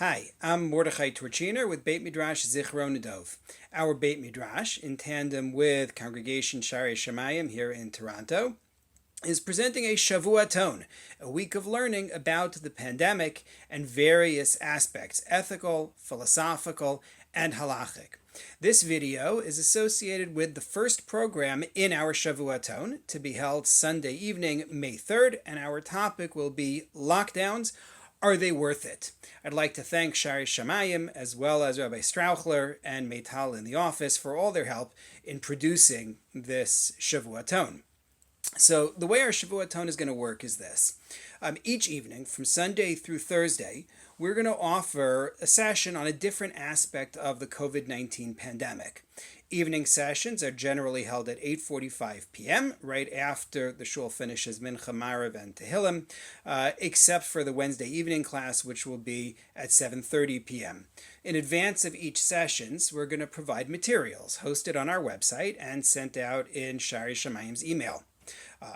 Hi, I'm Mordechai Torchiner with Beit Midrash Zichron Dov. Our Beit Midrash, in tandem with Congregation Shaarei Shamayim here in Toronto, is presenting a Shavuaton, a week of learning about the pandemic and various aspects, ethical, philosophical, and halachic. This video is associated with the first program in our Shavuaton, to be held Sunday evening, May 3rd, and our topic will be lockdowns. Are they worth it? I'd like to thank Shaarei Shamayim as well as Rabbi Strauchler and Meital in the office for all their help in producing this Shavuaton. So the way our Shavuaton is going to work is this. Each evening, from Sunday through Thursday, we're going to offer a session on a different aspect of the COVID-19 pandemic. Evening sessions are generally held at 8:45 p.m., right after the shul finishes Mincha, Marav, and Tehillim, except for the Wednesday evening class, which will be at 7:30 p.m. In advance of each sessions, we're going to provide materials hosted on our website and sent out in Shaarei Shamayim's email.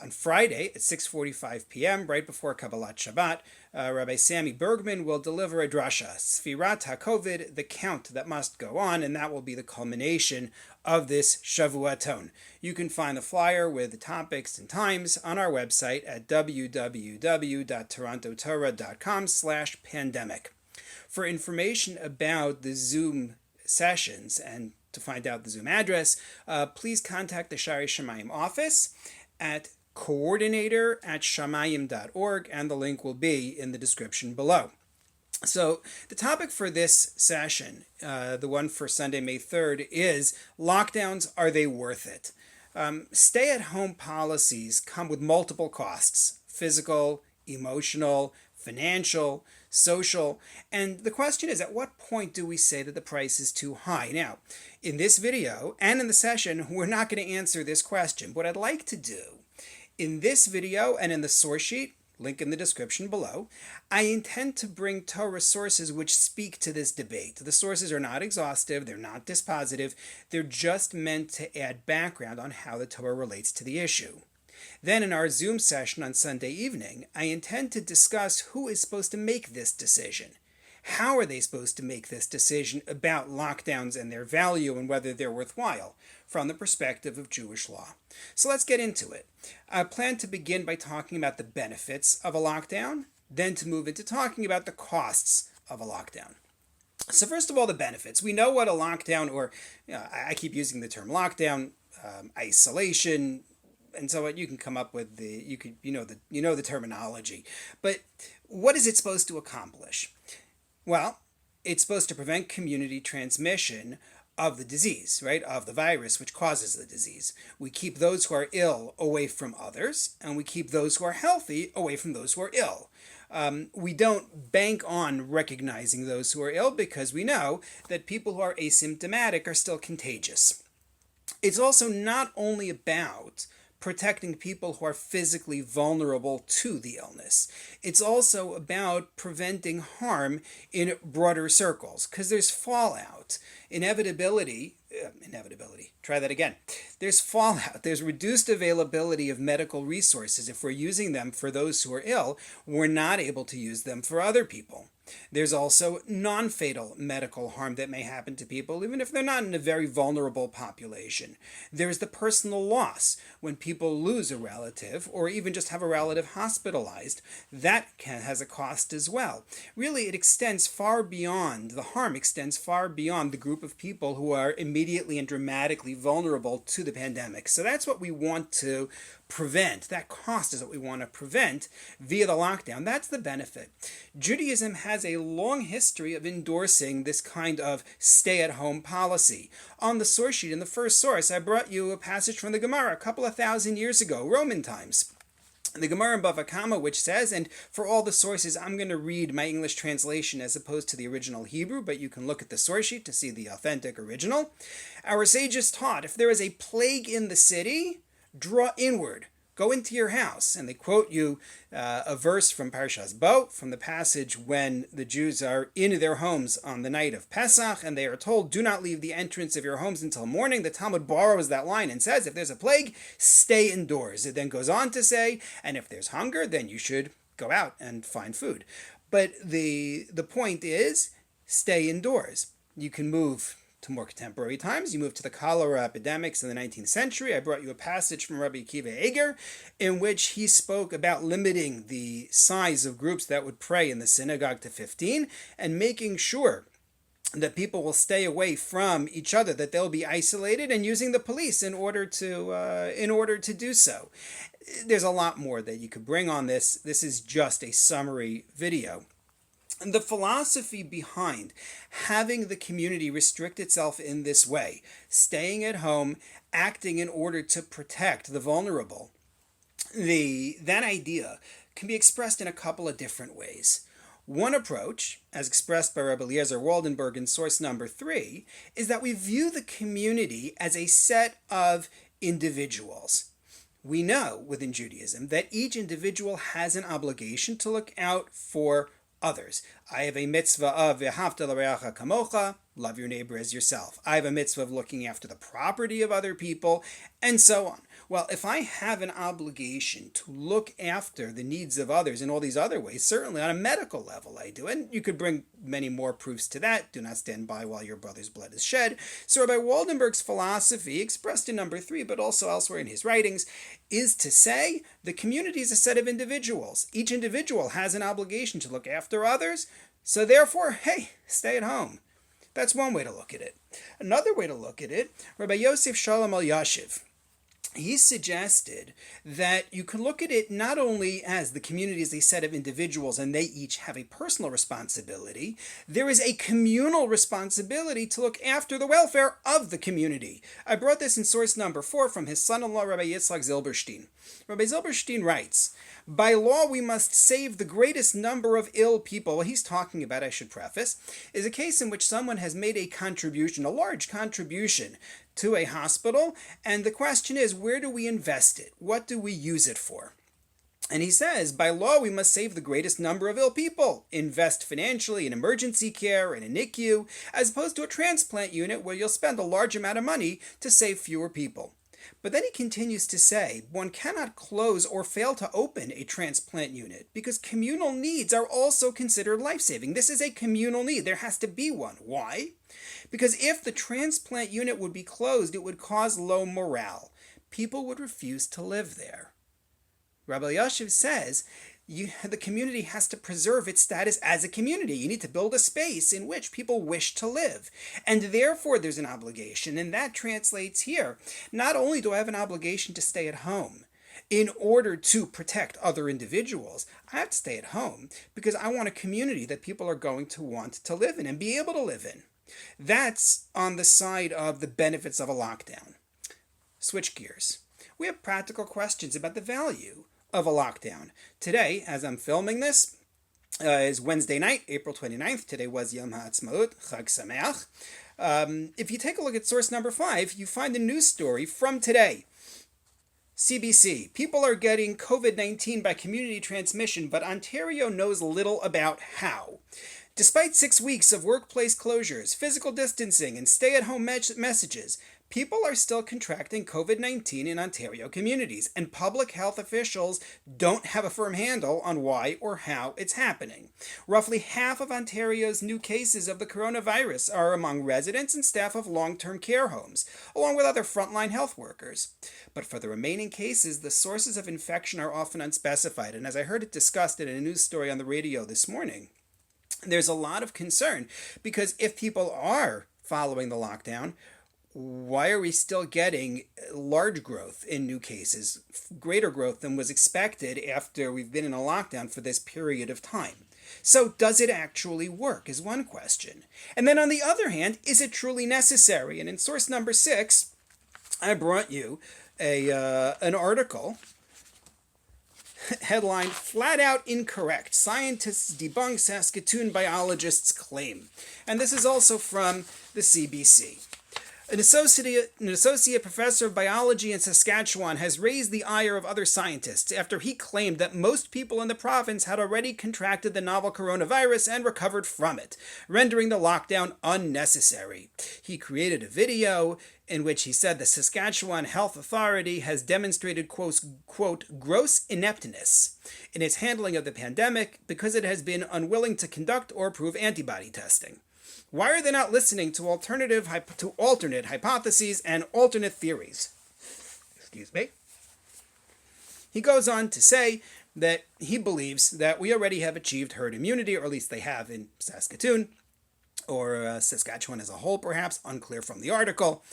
On Friday at 6:45 p.m., right before Kabbalat Shabbat, Rabbi Sammy Bergman will deliver a drasha, Sfirat HaKovid, the count that must go on, and that will be the culmination of this Shavuaton. You can find the flyer with the topics and times on our website at www.torontotorah.com/pandemic. For information about the Zoom sessions and to find out the Zoom address, please contact the Shaarei Shamayim office at coordinator@shamayim.org, and the link will be in the description below. So the topic for this session, the one for Sunday, May 3rd, is lockdowns, are they worth it? Stay-at-home policies come with multiple costs: physical, emotional, financial, social, and the question is, at what point do we say that the price is too high? Now, in this video and in the session, we're not going to answer this question. What I'd like to do in this video and in the source sheet, link in the description below, I intend to bring Torah sources which speak to this debate. The sources are not exhaustive, they're not dispositive, they're just meant to add background on how the Torah relates to the issue. Then in our Zoom session on Sunday evening, I intend to discuss who is supposed to make this decision. How are they supposed to make this decision about lockdowns and their value and whether they're worthwhile from the perspective of Jewish law? So let's get into it. I plan to begin by talking about the benefits of a lockdown, then to move into talking about the costs of a lockdown. So first of all, the benefits. We know what a lockdown, or I keep using the term lockdown, isolation, and so you can come up with the terminology. But what is it supposed to accomplish? Well, it's supposed to prevent community transmission of the disease, right? Of the virus which causes the disease. We keep those who are ill away from others, and we keep those who are healthy away from those who are ill. We don't bank on recognizing those who are ill because we know that people who are asymptomatic are still contagious. It's also not only about protecting people who are physically vulnerable to the illness. It's also about preventing harm in broader circles, because there's fallout. There's fallout. There's reduced availability of medical resources. If we're using them for those who are ill, we're not able to use them for other people. There's also non-fatal medical harm that may happen to people, even if they're not in a very vulnerable population. There's the personal loss. When people lose a relative, or even just have a relative hospitalized, that has a cost as well. Really, it extends far beyond, the harm extends far beyond the group of people who are immediately and dramatically vulnerable to the pandemic. So that's what we want to prevent. That cost is what we want to prevent via the lockdown. That's the benefit. Judaism has a long history of endorsing this kind of stay-at-home policy. On the source sheet, in the first source, I brought you a passage from the Gemara a couple of thousand years ago, Roman times. The Gemara in Bava Kama, which says, and for all the sources, I'm going to read my English translation as opposed to the original Hebrew, but you can look at the source sheet to see the authentic original. Our sages taught, if there is a plague in the city, draw inward, go into your house. And they quote you a verse from Parshas Bo, from the passage when the Jews are in their homes on the night of Pesach, and they are told, do not leave the entrance of your homes until morning. The Talmud borrows that line and says, if there's a plague, stay indoors. It then goes on to say, and if there's hunger, then you should go out and find food. But the point is, stay indoors. You can move to more contemporary times. You move to the cholera epidemics in the 19th century. I brought you a passage from Rabbi Akiva Eger in which he spoke about limiting the size of groups that would pray in the synagogue to 15 and making sure that people will stay away from each other, that they'll be isolated, and using the police in order to do so. There's a lot more that you could bring on this. This is just a summary video. And the philosophy behind having the community restrict itself in this way, staying at home, acting in order to protect the vulnerable, that idea can be expressed in a couple of different ways. One approach, as expressed by Rabbi Eliezer Waldenberg in source number 3, is that we view the community as a set of individuals. We know within Judaism that each individual has an obligation to look out for others. I have a mitzvah of v'ahavta l'reacha kamocha, love your neighbor as yourself. I have a mitzvah of looking after the property of other people, and so on. Well, if I have an obligation to look after the needs of others in all these other ways, certainly on a medical level I do, and you could bring many more proofs to that. Do not stand by while your brother's blood is shed. So Rabbi Waldenberg's philosophy, expressed in number 3, but also elsewhere in his writings, is to say the community is a set of individuals. Each individual has an obligation to look after others, so therefore, hey, stay at home. That's one way to look at it. Another way to look at it, Rabbi Yosef Shalom Elyashiv, he suggested that you can look at it not only as the community is a set of individuals and they each have a personal responsibility, there is a communal responsibility to look after the welfare of the community. I brought this in source number 4 from his son-in-law, Rabbi Yitzhak Zilberstein. Rabbi Zilberstein writes, by law, we must save the greatest number of ill people. What he's talking about, I should preface, is a case in which someone has made a contribution, a large contribution, to a hospital, and the question is, where do we invest it? What do we use it for? And he says, by law, we must save the greatest number of ill people. Invest financially in emergency care and a NICU, as opposed to a transplant unit where you'll spend a large amount of money to save fewer people. But then he continues to say, one cannot close or fail to open a transplant unit because communal needs are also considered life-saving. This is a communal need. There has to be one. Why? Because if the transplant unit would be closed, it would cause low morale. People would refuse to live there. Rabbi Elyashiv says, the community has to preserve its status as a community. You need to build a space in which people wish to live. And therefore there's an obligation, and that translates here. Not only do I have an obligation to stay at home in order to protect other individuals, I have to stay at home because I want a community that people are going to want to live in and be able to live in. That's on the side of the benefits of a lockdown. Switch gears. We have practical questions about the value of a lockdown. Today, as I'm filming this, is Wednesday night, April 29th. Today was Yom HaAtzmaut, Chag Sameach. If you take a look at source number 5, you find a news story from today. CBC, people are getting COVID-19 by community transmission, but Ontario knows little about how. Despite 6 weeks of workplace closures, physical distancing, and stay-at-home messages, people are still contracting COVID-19 in Ontario communities, and public health officials don't have a firm handle on why or how it's happening. Roughly half of Ontario's new cases of the coronavirus are among residents and staff of long-term care homes, along with other frontline health workers. But for the remaining cases, the sources of infection are often unspecified, and as I heard it discussed in a news story on the radio this morning, there's a lot of concern because if people are following the lockdown, why are we still getting large growth in new cases, greater growth than was expected after we've been in a lockdown for this period of time? So does it actually work is one question. And then on the other hand, is it truly necessary? And in source number 6, I brought you an article headline, Flat Out Incorrect. Scientists debunk Saskatoon biologists' claim. And this is also from the CBC. An associate professor of biology in Saskatchewan has raised the ire of other scientists after he claimed that most people in the province had already contracted the novel coronavirus and recovered from it, rendering the lockdown unnecessary. He created a video in which he said the Saskatchewan Health Authority has demonstrated, quote, gross ineptness in its handling of the pandemic because it has been unwilling to conduct or approve antibody testing. Why are they not listening to alternate hypotheses and alternate theories? Excuse me. He goes on to say that he believes that we already have achieved herd immunity, or at least they have in Saskatoon, or Saskatchewan as a whole, perhaps, unclear from the article.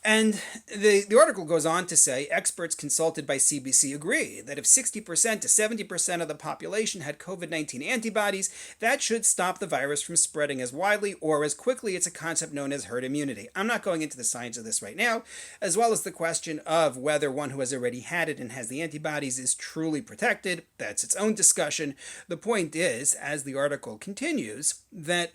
And the article goes on to say experts consulted by CBC agree that if 60% to 70% of the population had COVID-19 antibodies, that should stop the virus from spreading as widely or as quickly. It's a concept known as herd immunity. I'm not going into the science of this right now, as well as the question of whether one who has already had it and has the antibodies is truly protected. That's its own discussion. The point is, as the article continues, that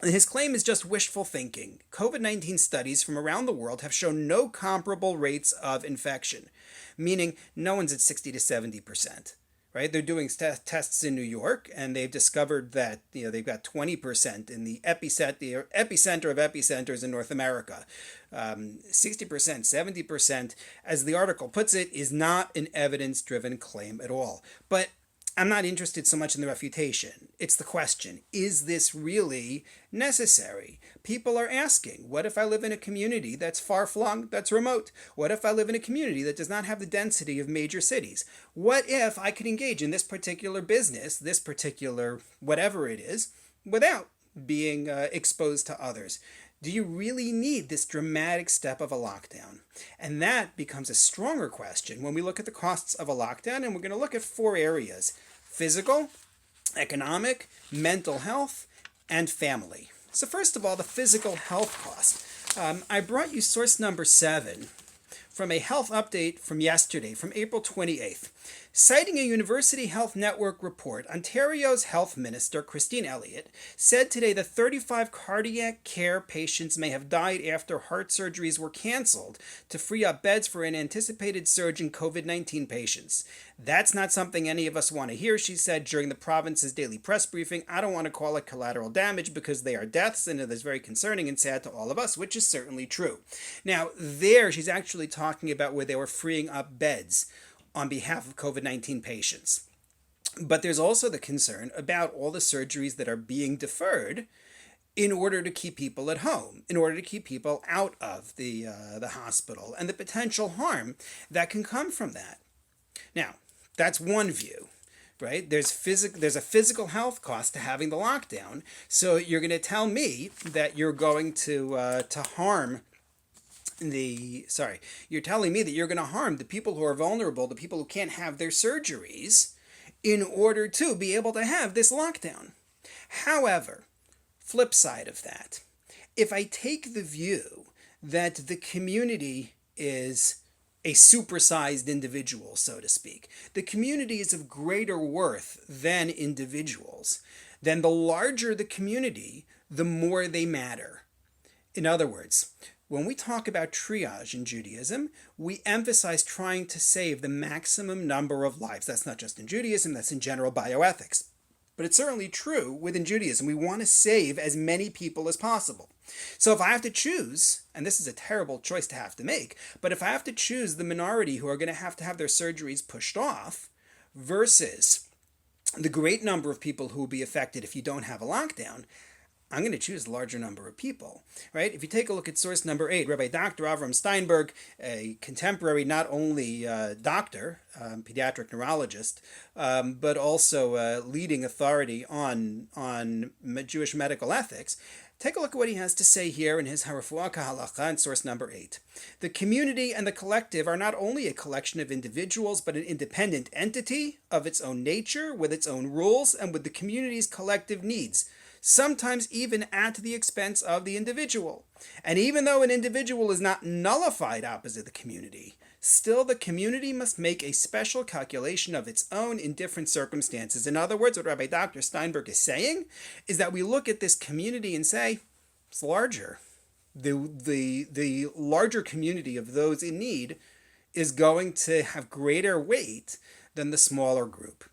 his claim is just wishful thinking. COVID-19 studies from around the world have shown no comparable rates of infection, meaning no one's at 60 to 70%. Right? They're doing tests in New York, and they've discovered that they've got 20% in the epicenter of epicenters in North America. 60%, 70%, as the article puts it, is not an evidence-driven claim at all. But I'm not interested so much in the refutation. It's the question, is this really necessary? People are asking, what if I live in a community that's far-flung, that's remote? What if I live in a community that does not have the density of major cities? What if I could engage in this particular business, this particular whatever it is, without being exposed to others? Do you really need this dramatic step of a lockdown? And that becomes a stronger question when we look at the costs of a lockdown, and we're going to look at 4 areas: physical, economic, mental health, and family. So first of all, the physical health cost. I brought you source number 7 from a health update from yesterday, from April 28th. Citing a University Health Network report, Ontario's Health Minister, Christine Elliott, said today that 35 cardiac care patients may have died after heart surgeries were cancelled to free up beds for an anticipated surge in COVID-19 patients. That's not something any of us want to hear, she said during the province's daily press briefing. I don't want to call it collateral damage because they are deaths, and it is very concerning and sad to all of us, which is certainly true. Now, there she's actually talking about where they were freeing up beds on behalf of COVID-19 patients. But there's also the concern about all the surgeries that are being deferred in order to keep people at home, in order to keep people out of the hospital, and the potential harm that can come from that. Now, that's one view, right? There's a physical health cost to having the lockdown. So you're going to tell me that you're going to harm you're telling me that you're going to harm the people who are vulnerable, the people who can't have their surgeries, in order to be able to have this lockdown. However, flip side of that, if I take the view that the community is a supersized individual, so to speak, the community is of greater worth than individuals, then the larger the community, the more they matter. In other words, when we talk about triage in Judaism, we emphasize trying to save the maximum number of lives. That's not just in Judaism, that's in general bioethics. But it's certainly true within Judaism. We want to save as many people as possible. So if I have to choose, and this is a terrible choice to have to make, but if I have to choose the minority who are going to have their surgeries pushed off versus the great number of people who will be affected if you don't have a lockdown, I'm going to choose a larger number of people, right? If you take a look at source number 8, Rabbi Dr. Avram Steinberg, a contemporary not only doctor, pediatric neurologist, but also a leading authority on Jewish medical ethics, take a look at what he has to say here in his Harafuah Kahalacha in source number 8. The community and the collective are not only a collection of individuals, but an independent entity of its own nature, with its own rules, and with the community's collective needs, sometimes even at the expense of the individual. And even though an individual is not nullified opposite the community, still the community must make a special calculation of its own in different circumstances. In other words, what Rabbi Dr. Steinberg is saying is that we look at this community and say, it's larger the larger community of those in need is going to have greater weight than the smaller group.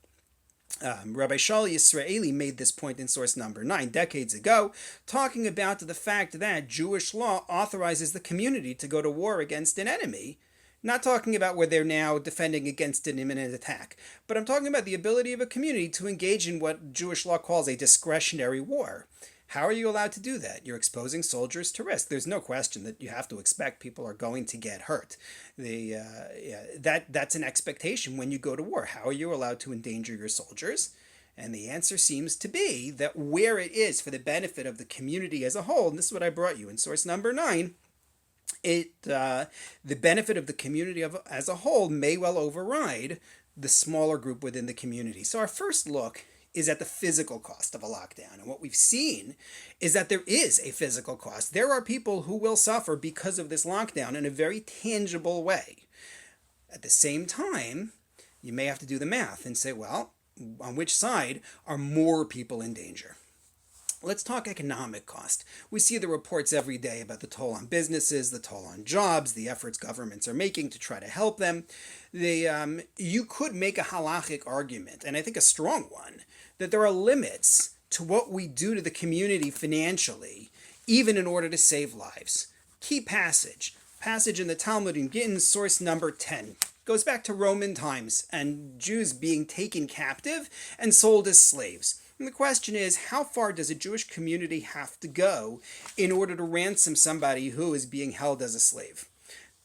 Rabbi Shali Yisraeli made this point in source number 9 decades ago, talking about the fact that Jewish law authorizes the community to go to war against an enemy. Not talking about where they're now defending against an imminent attack, but I'm talking about the ability of a community to engage in what Jewish law calls a discretionary war. How are you allowed to do that? You're exposing soldiers to risk. There's no question that you have to expect people are going to get hurt. That's an expectation when you go to war. How are you allowed to endanger your soldiers? And the answer seems to be that where it is for the benefit of the community as a whole, and this is what I brought you in source number 9, the benefit of the community as a whole may well override the smaller group within the community. So our first look is at the physical cost of a lockdown. And what we've seen is that there is a physical cost. There are people who will suffer because of this lockdown in a very tangible way. At the same time, you may have to do the math and say, well, on which side are more people in danger? Let's talk economic cost. We see the reports every day about the toll on businesses, the toll on jobs, the efforts governments are making to try to help them. You could make a halachic argument, and I think a strong one, that there are limits to what we do to the community financially, even in order to save lives. Key passage in the Talmud in Gittin, source number 10. Goes back to Roman times and Jews being taken captive and sold as slaves. And the question is, how far does a Jewish community have to go in order to ransom somebody who is being held as a slave?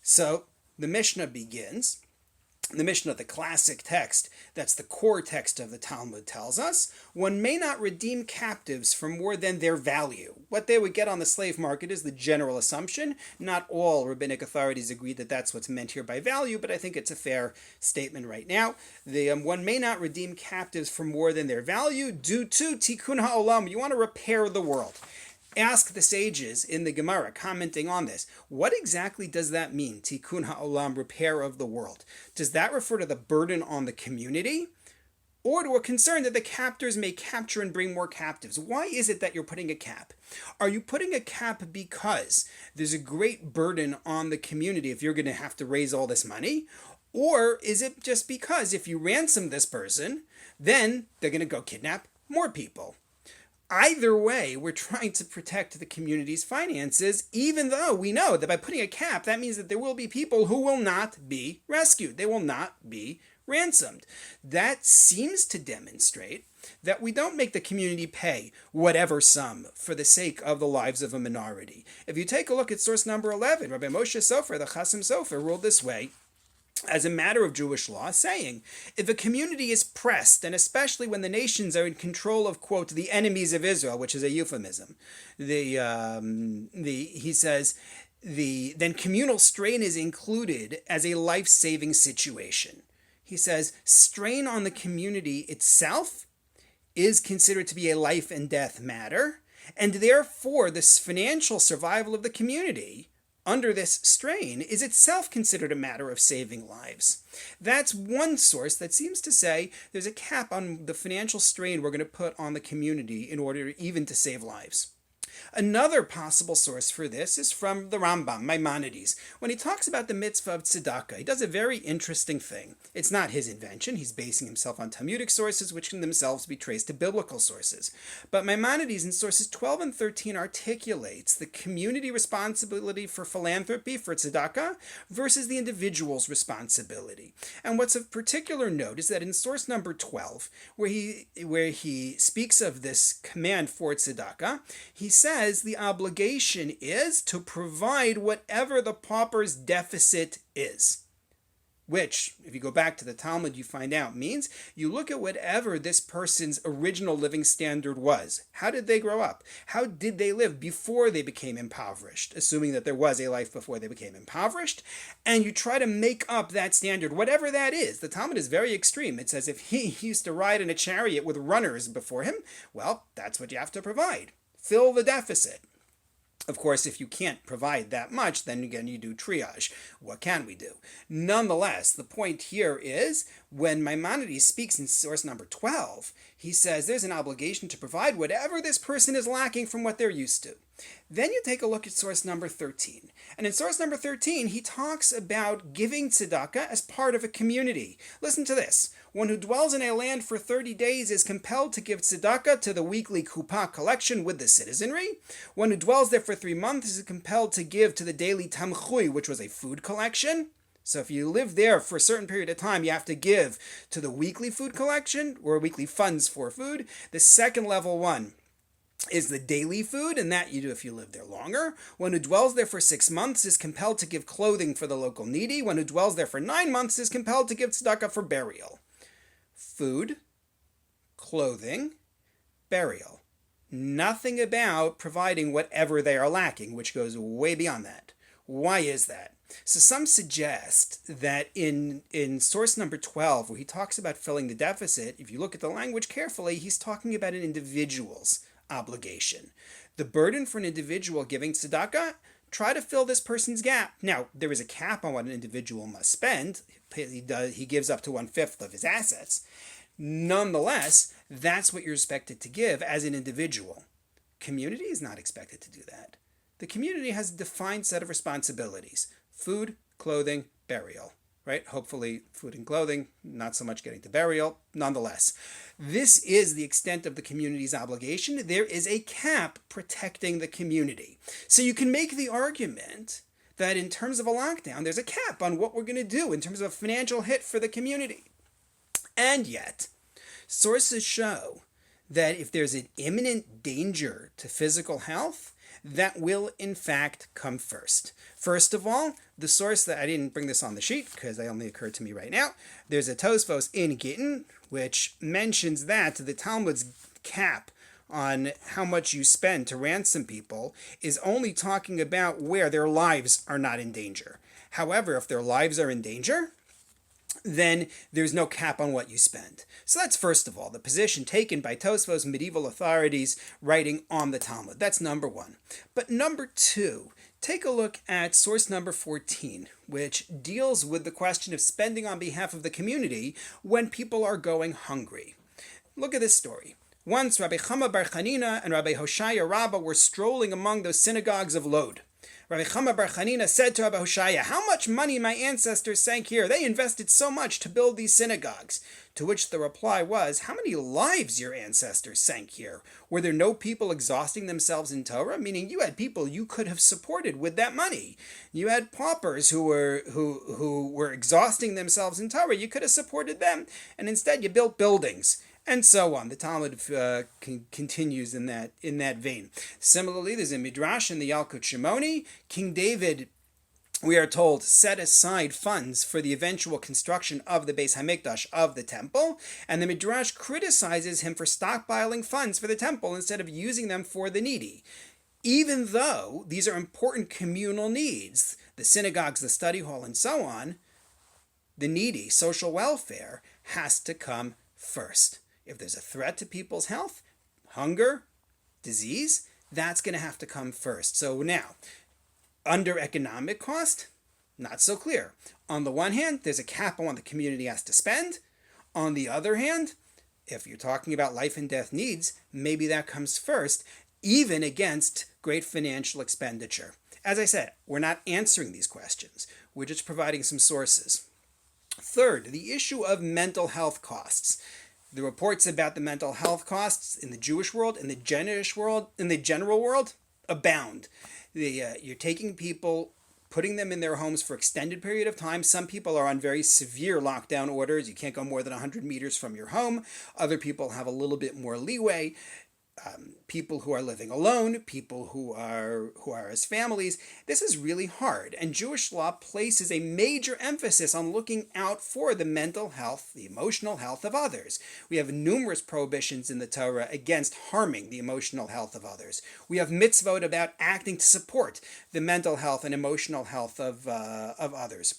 So the Mishnah begins. The Mishnah, the classic text, that's the core text of the Talmud, tells us, one may not redeem captives for more than their value. What they would get on the slave market is the general assumption. Not all rabbinic authorities agree that that's what's meant here by value, but I think it's a fair statement right now. One may not redeem captives for more than their value due to tikkun ha'olam. You want to repair the world. Ask the sages in the Gemara, commenting on this, what exactly does that mean, tikkun ha'olam, repair of the world? Does that refer to the burden on the community, or to a concern that the captors may capture and bring more captives? Why is it that you're putting a cap? Are you putting a cap because there's a great burden on the community if you're going to have to raise all this money? Or is it just because if you ransom this person, then they're going to go kidnap more people? Either way, we're trying to protect the community's finances, even though we know that by putting a cap, that means that there will be people who will not be rescued. They will not be ransomed. That seems to demonstrate that we don't make the community pay whatever sum for the sake of the lives of a minority. If you take a look at source number 11, Rabbi Moshe Sofer, the Chasam Sofer, ruled this way, as a matter of Jewish law, saying, if a community is pressed, and especially when the nations are in control of, quote, the enemies of Israel, which is a euphemism, he says, then communal strain is included as a life-saving situation. He says, strain on the community itself is considered to be a life and death matter, and therefore this financial survival of the community under this strain is itself considered a matter of saving lives. That's one source that seems to say there's a cap on the financial strain we're going to put on the community in order even to save lives. Another possible source for this is from the Rambam, Maimonides. When he talks about the mitzvah of tzedakah, he does a very interesting thing. It's not his invention. He's basing himself on Talmudic sources, which can themselves be traced to biblical sources. But Maimonides in sources 12 and 13 articulates the community responsibility for philanthropy, for tzedakah, versus the individual's responsibility. And what's of particular note is that in source number 12, where he speaks of this command for tzedakah, he says the obligation is to provide whatever the pauper's deficit is. Which, if you go back to the Talmud, you find out means you look at whatever this person's original living standard was. How did they grow up? How did they live before they became impoverished? Assuming that there was a life before they became impoverished. And you try to make up that standard, whatever that is. The Talmud is very extreme. It says if he used to ride in a chariot with runners before him, well, that's what you have to provide. Fill the deficit. Of course, if you can't provide that much, then again you do triage. What can we do? Nonetheless, the point here is When Maimonides speaks in source number 12, he says there's an obligation to provide whatever this person is lacking from what they're used to. Then you take a look at source number 13. And in source number 13, he talks about giving tzedakah as part of a community. Listen to this. One who dwells in a land for 30 days is compelled to give tzedakah to the weekly kupah collection with the citizenry. One who dwells there for 3 months is compelled to give to the daily tamchui, which was a food collection. So if you live there for a certain period of time, you have to give to the weekly food collection or weekly funds for food. The second level one is the daily food, and that you do if you live there longer. One who dwells there for 6 months is compelled to give clothing for the local needy. One who dwells there for 9 months is compelled to give tzedakah for burial. Food, clothing, burial. Nothing about providing whatever they are lacking, which goes way beyond that. Why is that? So some suggest that in source number 12, where he talks about filling the deficit, if you look at the language carefully, he's talking about an individual's obligation. The burden for an individual giving tzedakah, try to fill this person's gap. Now, there is a cap on what an individual must spend. He gives up to 1/5 of his assets. Nonetheless, that's what you're expected to give as an individual. Community is not expected to do that. The community has a defined set of responsibilities. Food, clothing, burial. Right? Hopefully food and clothing, not so much getting to burial. Nonetheless, this is the extent of the community's obligation. There is a cap protecting the community. So you can make the argument that in terms of a lockdown, there's a cap on what we're going to do in terms of a financial hit for the community. And yet, sources show that if there's an imminent danger to physical health, that will in fact come first. First of all, the source that I didn't bring this on the sheet because they only occurred to me right now. There's a Tosfos in Gittin which mentions that the Talmud's cap on how much you spend to ransom people is only talking about where their lives are not in danger. However, if their lives are in danger, then there's no cap on what you spend. So that's first of all, the position taken by Tosfos medieval authorities writing on the Talmud. That's number one. But number two, take a look at source number 14, which deals with the question of spending on behalf of the community when people are going hungry. Look at this story. Once Rabbi Chama bar Chanina and Rabbi Hoshaya Rabbah were strolling among those synagogues of Lod. Rabbi Chama bar Chanina said to Rabbi Hoshaya, "How much money my ancestors sank here? They invested so much to build these synagogues." To which the reply was, "How many lives your ancestors sank here? Were there no people exhausting themselves in Torah?" Meaning you had people you could have supported with that money. You had paupers who were exhausting themselves in Torah. You could have supported them, and instead you built buildings. And so on. The Talmud continues in that vein. Similarly, there's a midrash in the Yalkut Shimoni. King David, we are told, set aside funds for the eventual construction of the Beis Hamikdash, of the temple, and the midrash criticizes him for stockpiling funds for the temple instead of using them for the needy. Even though these are important communal needs, the synagogues, the study hall, and so on, the needy, social welfare, has to come first. If there's a threat to people's health, hunger, disease, that's going to have to come first. So now, under economic cost, not so clear. On the one hand, there's a cap on what the community has to spend. On the other hand, if you're talking about life and death needs, maybe that comes first, even against great financial expenditure. As I said, we're not answering these questions. We're just providing some sources. Third, the issue of mental health costs. The reports about the mental health costs in the Jewish world, in the general world, abound. You're taking people, putting them in their homes for extended period of time. Some people are on very severe lockdown orders. You can't go more than 100 meters from your home. Other people have a little bit more leeway. People who are living alone, people who are as families. This is really hard, and Jewish law places a major emphasis on looking out for the mental health, the emotional health of others. We have numerous prohibitions in the Torah against harming the emotional health of others. We have mitzvot about acting to support the mental health and emotional health of others.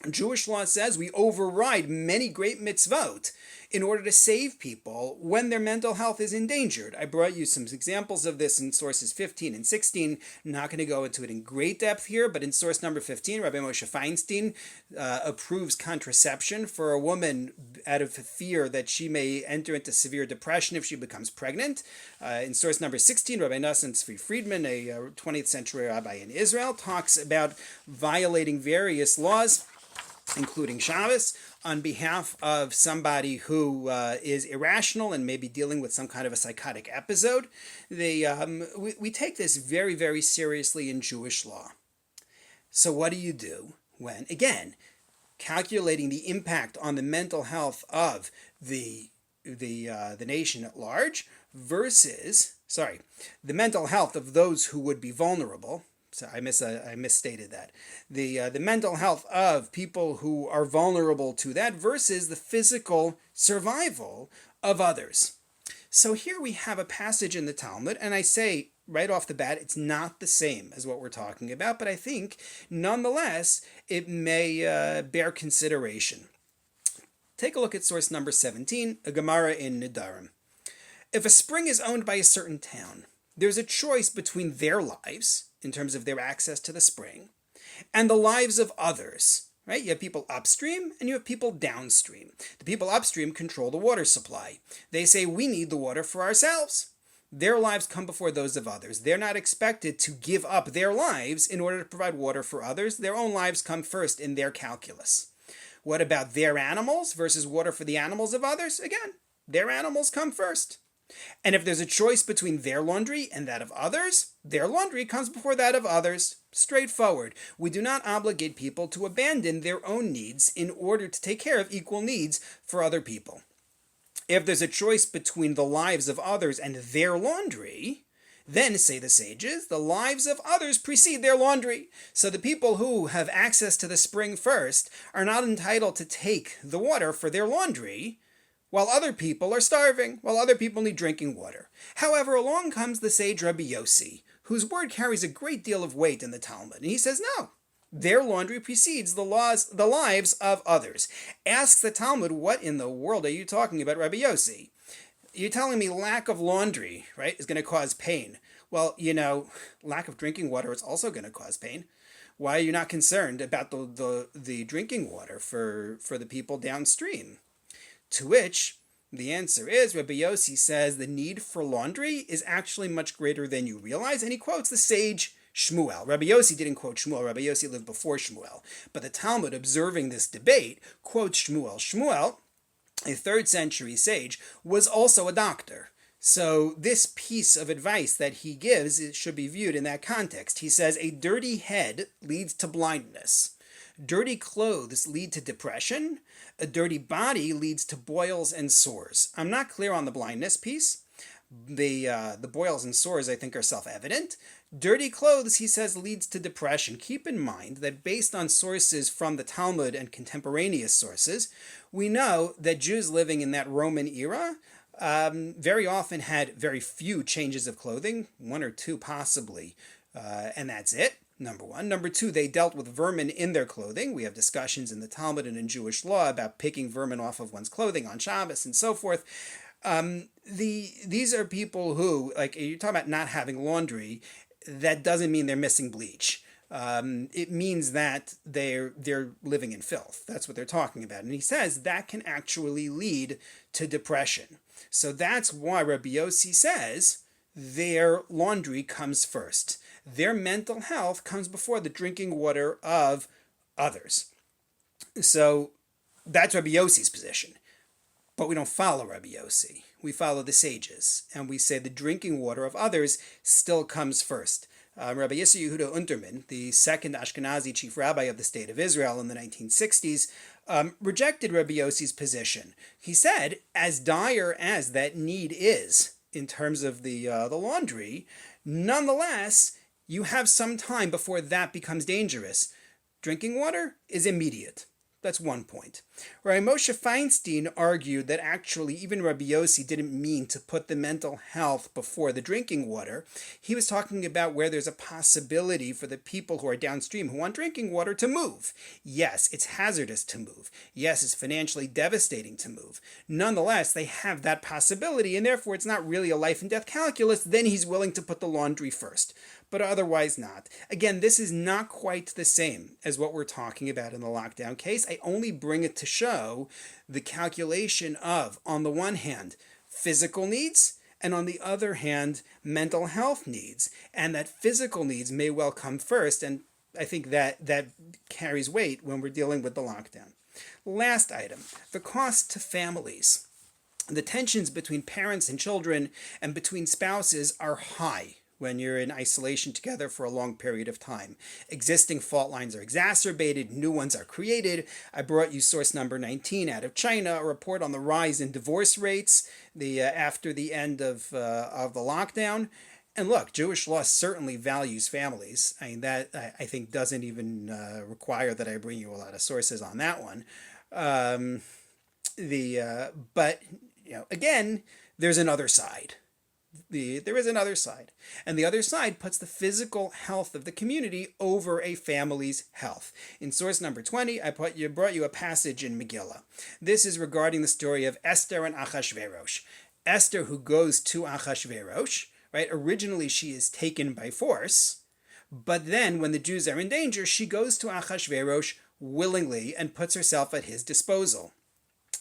Jewish law says we override many great mitzvot in order to save people when their mental health is endangered. I brought you some examples of this in sources 15 and 16. Not going to go into it in great depth here, but in source number 15, Rabbi Moshe Feinstein approves contraception for a woman out of fear that she may enter into severe depression if she becomes pregnant. In source number 16, Rabbi Nassim Tzvi Friedman, a 20th century rabbi in Israel, talks about violating various laws, including Shabbos, on behalf of somebody who is irrational and maybe dealing with some kind of a psychotic episode. We take this very, very seriously in Jewish law. So what do you do when, again, calculating the impact on the mental health of the nation at large versus, the mental health of those who would be vulnerable? So I misstated that. The mental health of people who are vulnerable to that versus the physical survival of others. So here we have a passage in the Talmud, and I say right off the bat, it's not the same as what we're talking about, but I think nonetheless it may bear consideration. Take a look at source number 17, a Gemara in Nedarim. If a spring is owned by a certain town, there's a choice between their lives, in terms of their access to the spring, and the lives of others, right? You have people upstream and you have people downstream. The people upstream control the water supply. They say, we need the water for ourselves. Their lives come before those of others. They're not expected to give up their lives in order to provide water for others. Their own lives come first in their calculus. What about their animals versus water for the animals of others? Again, their animals come first. And if there's a choice between their laundry and that of others, their laundry comes before that of others. Straightforward. We do not obligate people to abandon their own needs in order to take care of equal needs for other people. If there's a choice between the lives of others and their laundry, then, say the sages, the lives of others precede their laundry. So the people who have access to the spring first are not entitled to take the water for their laundry, while other people are starving, while other people need drinking water. However, along comes the sage Rabbi Yossi, whose word carries a great deal of weight in the Talmud, and he says, no, their laundry precedes the lives of others. Asks the Talmud, what in the world are you talking about, Rabbi Yossi? You're telling me lack of laundry, right, is going to cause pain. Well, lack of drinking water is also going to cause pain. Why are you not concerned about the drinking water for the people downstream? To which the answer is, Rabbi Yossi says the need for laundry is actually much greater than you realize, and he quotes the sage Shmuel. Rabbi Yossi didn't quote Shmuel. Rabbi Yossi lived before Shmuel. But the Talmud, observing this debate, quotes Shmuel. Shmuel, a 3rd century sage, was also a doctor. So this piece of advice that he gives should be viewed in that context. He says, a dirty head leads to blindness. Dirty clothes lead to depression. A dirty body leads to boils and sores. I'm not clear on the blindness piece. The boils and sores, I think, are self-evident. Dirty clothes, he says, leads to depression. Keep in mind that based on sources from the Talmud and contemporaneous sources, we know that Jews living in that Roman era very often had very few changes of clothing, 1 or 2 possibly, and that's it. Number one. Number two, they dealt with vermin in their clothing. We have discussions in the Talmud and in Jewish law about picking vermin off of one's clothing on Shabbos and so forth. These are people who, like, you're talking about not having laundry. That doesn't mean they're missing bleach. It means that they're living in filth. That's what they're talking about. And he says that can actually lead to depression. So that's why Rabbi Yossi says their laundry comes first. Their mental health comes before the drinking water of others. So that's Rabbi Yossi's position. But we don't follow Rabbi Yossi. We follow the sages. And we say the drinking water of others still comes first. Rabbi Yisrael Yehuda Unterman, the 2nd Ashkenazi chief rabbi of the state of Israel in the 1960s, rejected Rabbi Yossi's position. He said, as dire as that need is in terms of the laundry, nonetheless, you have some time before that becomes dangerous. Drinking water is immediate. That's one point. Rabbi Moshe Feinstein argued that actually even Rabbi Yossi didn't mean to put the mental health before the drinking water. He was talking about where there's a possibility for the people who are downstream who want drinking water to move. Yes, it's hazardous to move. Yes, it's financially devastating to move. Nonetheless, they have that possibility, and therefore it's not really a life and death calculus. Then he's willing to put the laundry first, but otherwise not. Again, this is not quite the same as what we're talking about in the lockdown case. I only bring it to show the calculation of, on the one hand, physical needs, and on the other hand, mental health needs. And that physical needs may well come first, and I think that carries weight when we're dealing with the lockdown. Last item, the cost to families. The tensions between parents and children and between spouses are high when you're in isolation together for a long period of time. Existing fault lines are exacerbated, new ones are created. I brought you source number 19 out of China, a report on the rise in divorce rates after the end of the lockdown. And look, Jewish law certainly values families. I mean, that I think doesn't even require that I bring you a lot of sources on that one. But again, there's another side. There is another side. And the other side puts the physical health of the community over a family's health. In source number 20, I brought you a passage in Megillah. This is regarding the story of Esther and Achashverosh. Esther, who goes to Achashverosh, right? Originally, she is taken by force, but then when the Jews are in danger, she goes to Achashverosh willingly and puts herself at his disposal.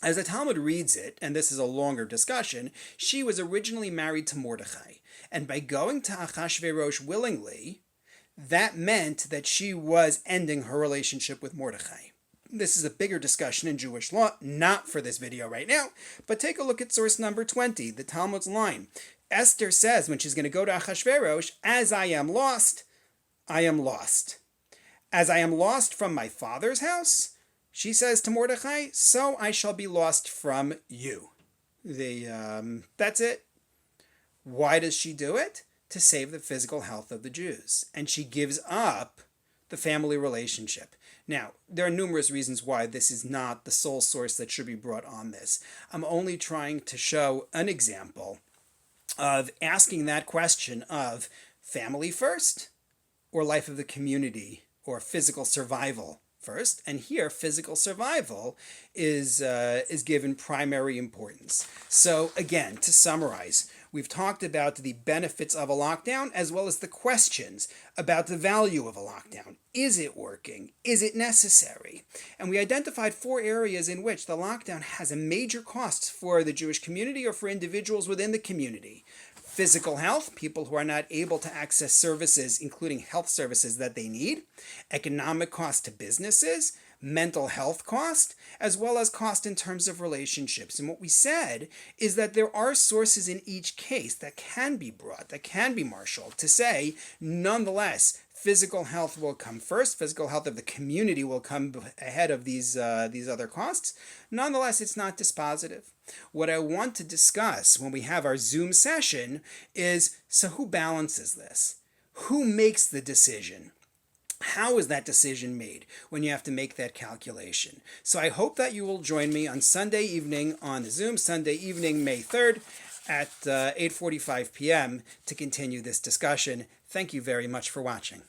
As the Talmud reads it, and this is a longer discussion, she was originally married to Mordechai. And by going to Achashverosh willingly, that meant that she was ending her relationship with Mordechai. This is a bigger discussion in Jewish law, not for this video right now, but take a look at source number 20, the Talmud's line. Esther says when she's going to go to Achashverosh, as I am lost, I am lost. As I am lost from my father's house, she says to Mordechai, so I shall be lost from you. That's it. Why does she do it? To save the physical health of the Jews. And she gives up the family relationship. Now, there are numerous reasons why this is not the sole source that should be brought on this. I'm only trying to show an example of asking that question of family first or life of the community or physical survival first. And here, physical survival is given primary importance. So again, to summarize, we've talked about the benefits of a lockdown as well as the questions about the value of a lockdown. Is it working? Is it necessary? And we identified 4 areas in which the lockdown has a major cost for the Jewish community or for individuals within the community. Physical health, people who are not able to access services, including health services that they need. Economic cost to businesses. Mental health cost, as well as cost in terms of relationships. And what we said is that there are sources in each case that can be brought, that can be marshaled to say, nonetheless, physical health will come first. Physical health of the community will come ahead of these other costs. Nonetheless, it's not dispositive. What I want to discuss when we have our Zoom session is, so who balances this? Who makes the decision? How is that decision made when you have to make that calculation? So I hope that you will join me on Sunday evening on Zoom, Sunday evening, May 3rd at 8:45 p.m. to continue this discussion. Thank you very much for watching.